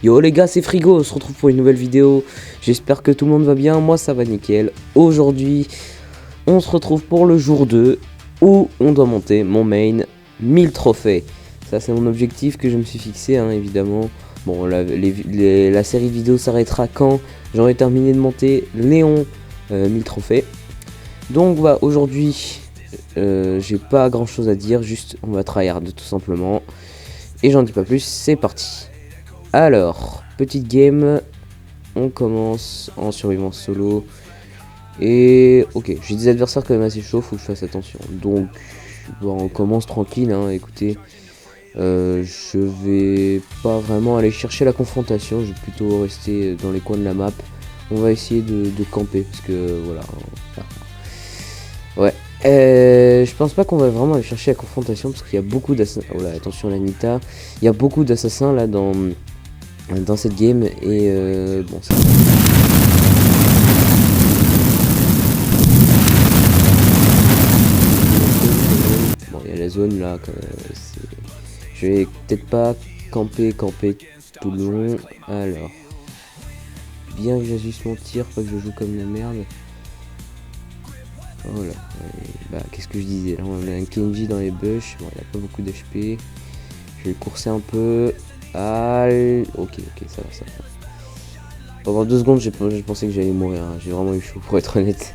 Yo les gars, c'est Frigo, on se retrouve pour une nouvelle vidéo. J'espère que tout le monde va bien, moi ça va nickel. Aujourd'hui, on se retrouve pour le jour 2 où on doit monter mon main 1000 trophées. Ça c'est mon objectif que je me suis fixé, hein, évidemment. Bon, la série vidéo s'arrêtera quand j'aurai terminé de monter Léon 1000 trophées. Donc voilà, aujourd'hui, j'ai pas grand chose à dire, juste on va tryhard tout simplement. Et j'en dis pas plus, c'est parti. Alors, petite game, on commence en survivant solo. Et ok, j'ai des adversaires quand même assez chauds, faut que je fasse attention. Donc, bon, on commence tranquille, hein, écoutez. Je vais pas vraiment aller chercher la confrontation, je vais plutôt rester dans les coins de la map. On va essayer de camper, parce que voilà. Ouais. Je pense pas qu'on va vraiment aller chercher la confrontation, parce qu'il y a beaucoup d'assassins. Oh là, attention la Nita. Il y a beaucoup d'assassins là dans cette game et bon ça... Bon, il y a la zone là, je vais peut-être pas camper tout le long. Alors, bien que j'ajuste mon tir, pas que je joue comme la merde. Voilà, bah qu'est-ce que je disais, là on a un Kenji dans les bush, bon il a pas beaucoup d'HP. Je vais le courser un peu. Ok, ça va. Pendant 2 secondes, je pensais que j'allais mourir. Hein. J'ai vraiment eu chaud pour être honnête.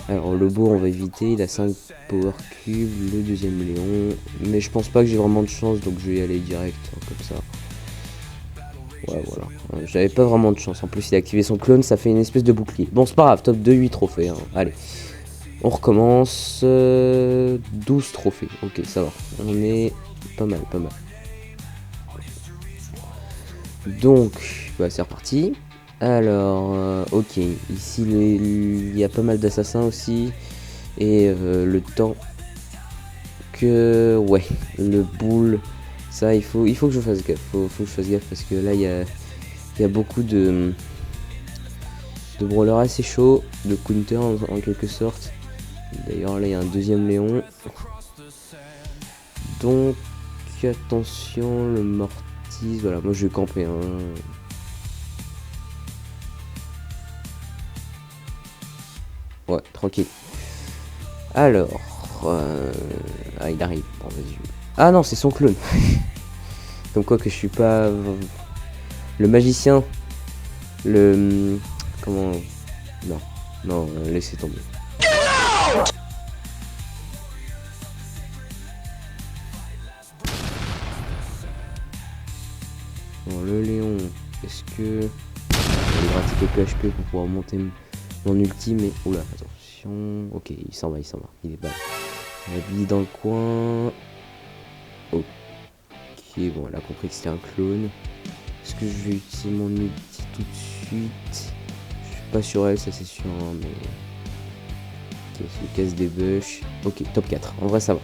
Alors, le bourg, on va éviter. Il a 5 power cubes. Le deuxième Léon. Mais je pense pas que j'ai vraiment de chance. Donc, je vais y aller direct. Hein, comme ça. Ouais, voilà. J'avais pas vraiment de chance. En plus, il a activé son clone. Ça fait une espèce de bouclier. Bon, c'est pas grave. Top 2, 8 trophées. Hein. Allez. On recommence. 12 trophées. Ok, ça va. On est pas mal. Donc, bah, c'est reparti. Alors, ok, ici il y a pas mal d'assassins aussi. Et le temps que... Ouais, le boule, ça il faut que je fasse gaffe. Faut que je fasse gaffe parce que là il y a beaucoup de brawlers assez chauds, de counter en quelque sorte. D'ailleurs là il y a un deuxième Léon. Donc attention, le mortis, voilà, moi je vais camper. Hein. Ouais, tranquille. Alors, ah il arrive. Bon, vas-y. Ah non, c'est son clone. Comme quoi que je suis pas le magicien. Comment? Non, laissez tomber. Bon, le Léon, est-ce que je vais gratter quelques HP pour pouvoir monter mon ulti, mais oula, attention. Ok, il s'en va, il est bas. Habillé dans le coin. Ok, bon, elle a compris que c'était un clone. Est-ce que je vais utiliser mon ulti tout de suite? Je suis pas sur elle, ça c'est sûr, hein, mais... Ok, je casse des bush. Ok, top 4, en vrai ça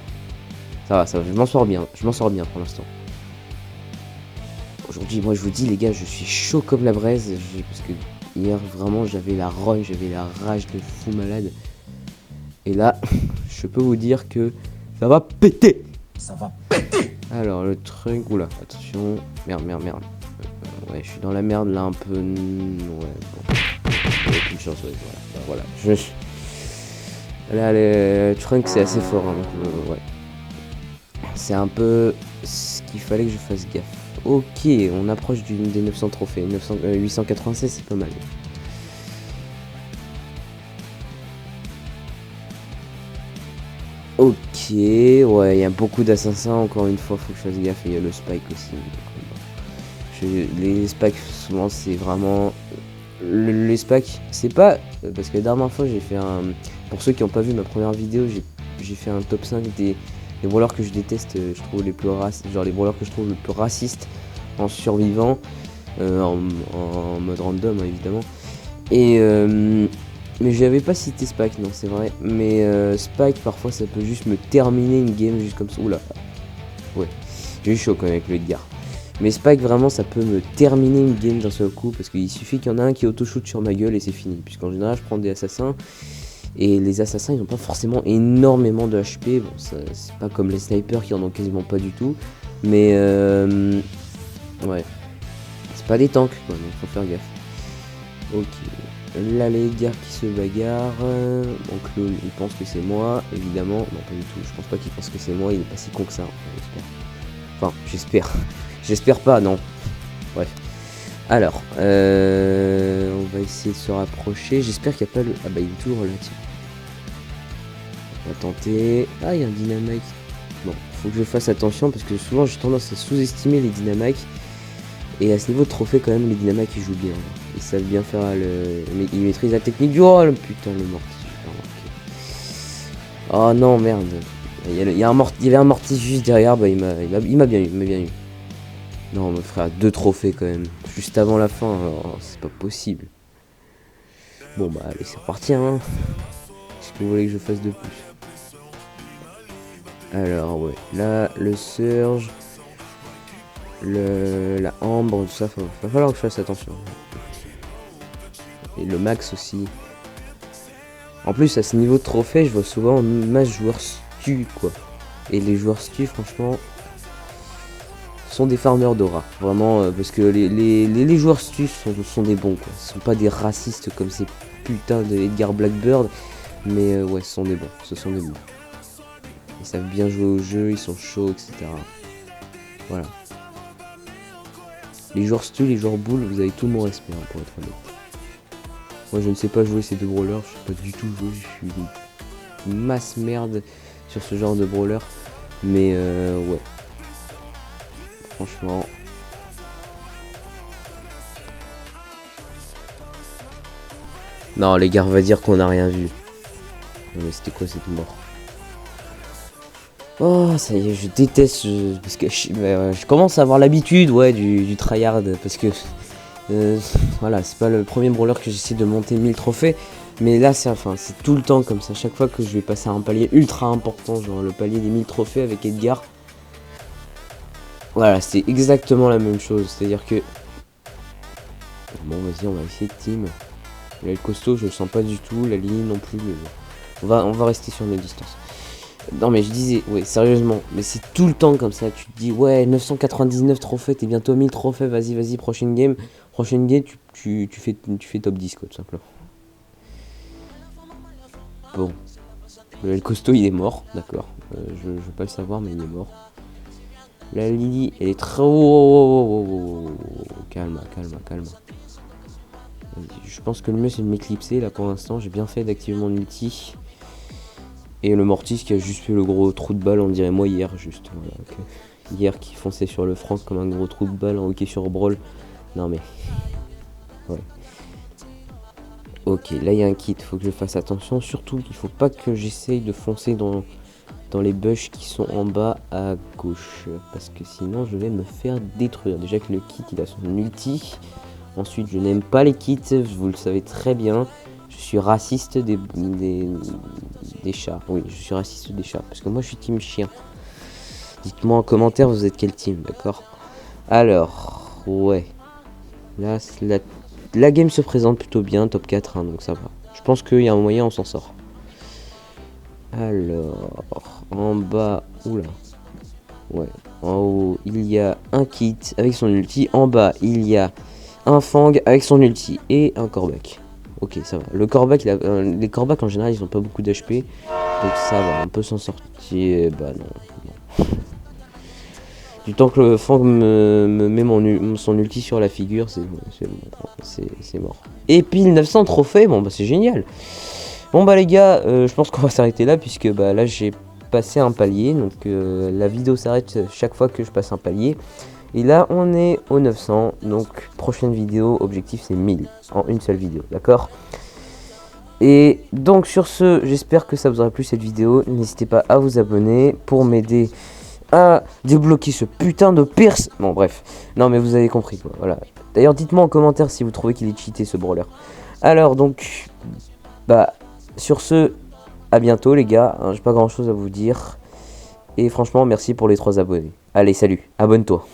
va. Je m'en sors bien pour l'instant. Aujourd'hui, moi je vous dis les gars, je suis chaud comme la braise, parce que hier vraiment j'avais la rage de fou malade. Et là, je peux vous dire que ça va péter. Alors le truc, oula, attention, merde. Ouais, je suis dans la merde là un peu. Ouais, bon. Aucune chance, ouais, voilà. Là, le trunk c'est assez fort, hein, donc ouais. C'est un peu ce qu'il fallait que je fasse gaffe. Ok, on approche des 900 trophées. 896, c'est pas mal. Ok, ouais, il y a beaucoup d'assassins, encore une fois, faut que je fasse gaffe, et il y a le spike aussi. Les spikes, souvent, c'est vraiment... Les spikes, c'est pas... Parce que la dernière fois, j'ai fait un... Pour ceux qui n'ont pas vu ma première vidéo, j'ai fait un top 5 des brawlers que je déteste, je trouve les plus racistes, genre les brawlers que je trouve le plus racistes en survivant, en mode random, hein, évidemment. Et... mais j'avais pas cité Spike, non c'est vrai. Mais Spike parfois ça peut juste me terminer une game juste comme ça. Oula. Ouais. J'ai eu chaud quand même avec le Edgar. Mais Spike vraiment ça peut me terminer une game d'un seul coup. Parce qu'il suffit qu'il y en a un qui auto-shoot sur ma gueule et c'est fini. Puisqu'en général je prends des assassins. Et les assassins ils ont pas forcément énormément de HP. Bon c'est pas comme les snipers qui en ont quasiment pas du tout. Mais ouais. pas des tanks quoi, donc faut faire gaffe. Ok, là les Edgar qui se bagarrent, mon clone il pense que c'est moi, évidemment, non pas du tout, je pense pas qu'il pense que c'est moi, il est pas si con que ça, j'espère. Enfin, j'espère, j'espère pas, non. Bref. Alors, on va essayer de se rapprocher, j'espère qu'il n'y a pas le... Ah bah il est toujours là, tiens. On va tenter... Ah, il y a un dynamite. Bon, faut que je fasse attention parce que souvent j'ai tendance à sous-estimer les dynamites. Et à ce niveau de trophée, quand même, les dynamites ils jouent bien. Ils savent bien faire le. Ils maîtrisent la technique du. Oh le putain, le mortis. Oh non, merde. Il y avait un mortis juste derrière, bah il m'a bien eu. Non, mon frère, 2 trophées quand même. Juste avant la fin, alors c'est pas possible. Bon bah allez, c'est reparti hein. Qu'est-ce que vous voulez que je fasse de plus? Alors ouais, là le surge, la ambre, tout ça, va falloir que je fasse attention. Et le max aussi. En plus à ce niveau de trophée, je vois souvent masse joueurs stu quoi. Et les joueurs stu franchement sont des farmers d'aura. Vraiment parce que les joueurs stu sont des bons quoi. Ce sont pas des racistes comme ces putains de Edgar Blackbird. Mais ouais, ce sont des bons. Ils savent bien jouer au jeu, ils sont chauds, etc. Voilà. Les joueurs stu, les joueurs boules, vous avez tout mon respect hein, pour être honnête. Moi je ne sais pas jouer ces 2 brawlers, je sais pas du tout jouer, je suis une masse merde sur ce genre de brawler. Mais ouais. Franchement. Non les gars, on va dire qu'on n'a rien vu. Non mais c'était quoi cette mort? Oh ça y est, je déteste parce que je commence à avoir l'habitude ouais du tryhard parce que voilà, c'est pas le premier brawler que j'essaie de monter 1000 trophées, mais là c'est tout le temps comme ça, chaque fois que je vais passer à un palier ultra important, genre le palier des 1000 trophées avec Edgar. Voilà, c'est exactement la même chose, c'est-à-dire que bon vas-y, on va essayer de team. Là le costaud, je le sens pas du tout, la ligne non plus, mais bon. On va rester sur nos distances. Non mais je disais, ouais sérieusement, mais c'est tout le temps comme ça, tu te dis ouais 999 trophées, t'es bientôt 1000 trophées, vas-y, prochaine game, tu fais top 10 quoi tout simplement. Bon, le costaud il est mort, d'accord, je veux pas le savoir mais il est mort. La Lily elle est très... Calme. Je pense que le mieux c'est de m'éclipser là pour l'instant, j'ai bien fait d'activer mon ulti. Et le Mortis qui a juste fait le gros trou de balle, on dirait moi hier, juste. Voilà, hier qui fonçait sur le Franck comme un gros trou de balle en hockey sur Brawl. Non mais... Ouais. Ok, là il y a un kit, faut que je fasse attention. Surtout qu'il faut pas que j'essaye de foncer dans les bush qui sont en bas à gauche. Parce que sinon je vais me faire détruire. Déjà que le kit il a son ulti. Ensuite je n'aime pas les kits, vous le savez très bien. Je suis raciste des chats. Oui, je suis raciste des chats. Parce que moi, je suis team chien. Dites-moi en commentaire, vous êtes quel team, d'accord? Alors, ouais. Là, la game se présente plutôt bien. Top 4, hein, donc ça va. Je pense qu'il y a un moyen, on s'en sort. Alors, en bas... Oula. Ouais. En haut, il y a un kit avec son ulti. En bas, il y a un fang avec son ulti. Et un corbac. Ok, ça va. Le corbac, les corbacs en général, ils ont pas beaucoup d'HP. Donc ça va, on peut s'en sortir. Bah non. Du temps que le Fang me met son ulti sur la figure, c'est mort. Et pile 900 trophées, bon bah c'est génial. Bon bah les gars, je pense qu'on va s'arrêter là, puisque bah là j'ai passé un palier. Donc la vidéo s'arrête chaque fois que je passe un palier. Et là on est au 900, donc prochaine vidéo, objectif c'est 1000 en une seule vidéo, d'accord? Et donc sur ce, j'espère que ça vous aura plu cette vidéo, n'hésitez pas à vous abonner pour m'aider à débloquer ce putain de perse. Bon bref, non mais vous avez compris quoi, voilà. D'ailleurs dites-moi en commentaire si vous trouvez qu'il est cheaté ce brawler. Alors donc, bah sur ce, à bientôt les gars, hein, j'ai pas grand chose à vous dire. Et franchement merci pour les 3 abonnés. Allez salut, abonne-toi.